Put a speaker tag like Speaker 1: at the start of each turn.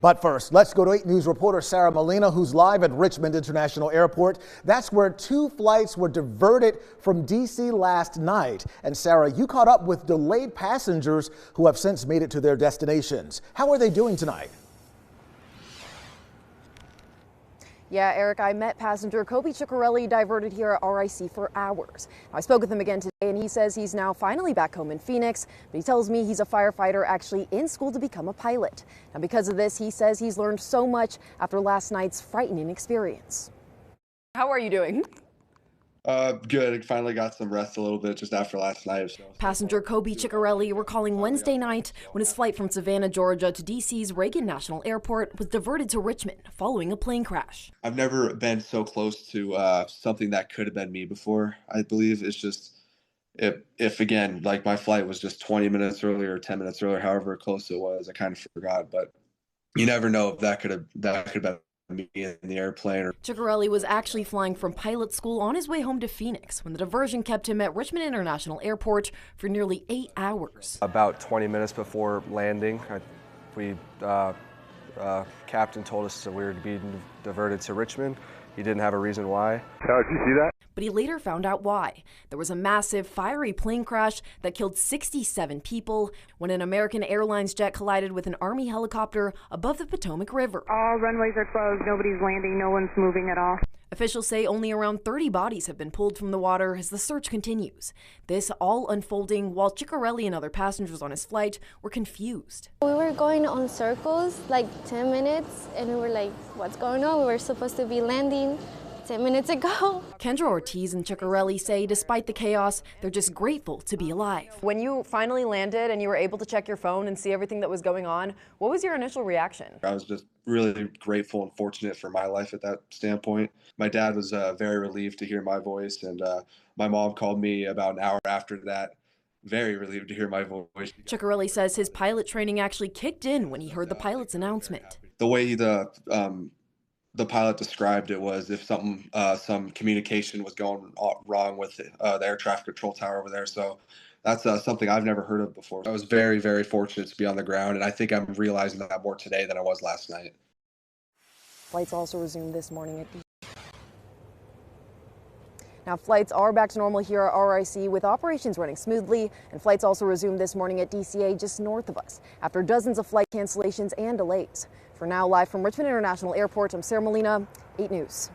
Speaker 1: But first, let's go to 8 News reporter Sarah Molina, who's live at Richmond International Airport. That's where 2 flights were diverted from D.C. last night. And Sarah, you caught up with delayed passengers who have since made it to their destinations. How are they doing tonight?
Speaker 2: Yeah, Eric, I met passenger Coby Ceccarelli diverted here at RIC for hours. I spoke with him again today, and he says he's now finally back home in Phoenix, but he tells me he's a firefighter actually in school to become a pilot. Now, because of this, he says he's learned so much after last night's frightening experience. How are you doing?
Speaker 3: Good. I finally got some rest a little bit just after last night.
Speaker 2: Passenger Coby Ceccarelli recalling Wednesday night when his flight from Savannah, Georgia to DC's Reagan National Airport was diverted to Richmond following a plane crash.
Speaker 3: I've never been so close to something that could have been me before. I believe it's just if again, like my flight was just 20 minutes earlier, 10 minutes earlier, however close it was, I kind of forgot. But you never know if that could have been me in the airplane.
Speaker 2: Ceccarelli was actually flying from pilot school on his way home to Phoenix when the diversion kept him at Richmond International Airport for nearly 8 hours.
Speaker 4: About 20 minutes before landing, captain told us that we were being diverted to Richmond. He didn't have a reason why.
Speaker 5: Did you see that?
Speaker 2: But he later found out why. There was a massive, fiery plane crash that killed 67 people when an American Airlines jet collided with an Army helicopter above the Potomac River.
Speaker 6: All runways are closed. Nobody's landing. No one's moving at all.
Speaker 2: Officials say only around 30 bodies have been pulled from the water as the search continues. This all unfolding while Ceccarelli and other passengers on his flight were confused.
Speaker 7: We were going on circles like 10 minutes and we were like, what's going on? We were supposed to be landing 10 minutes ago.
Speaker 2: Kendra Ortiz and Ceccarelli say despite the chaos, they're just grateful to be alive. When you finally landed and you were able to check your phone and see everything that was going on, what was your initial reaction?
Speaker 3: I was just really grateful and fortunate for my life at that standpoint. My dad was very relieved to hear my voice, and my mom called me about an hour after that, very relieved to hear my voice.
Speaker 2: Ceccarelli says his pilot training actually kicked in when he heard the pilot's announcement.
Speaker 3: The way the pilot described it was if some communication was going wrong with the air traffic control tower over there. So that's something I've never heard of before. I was very, very fortunate to be on the ground, and I think I'm realizing that more today than I was last night.
Speaker 2: Flights also resumed this morning at DC. Now, flights are back to normal here at RIC with operations running smoothly, and flights also resumed this morning at DCA just north of us after dozens of flight cancellations and delays. For now, live from Richmond International Airport, I'm Sarah Molina, 8 News.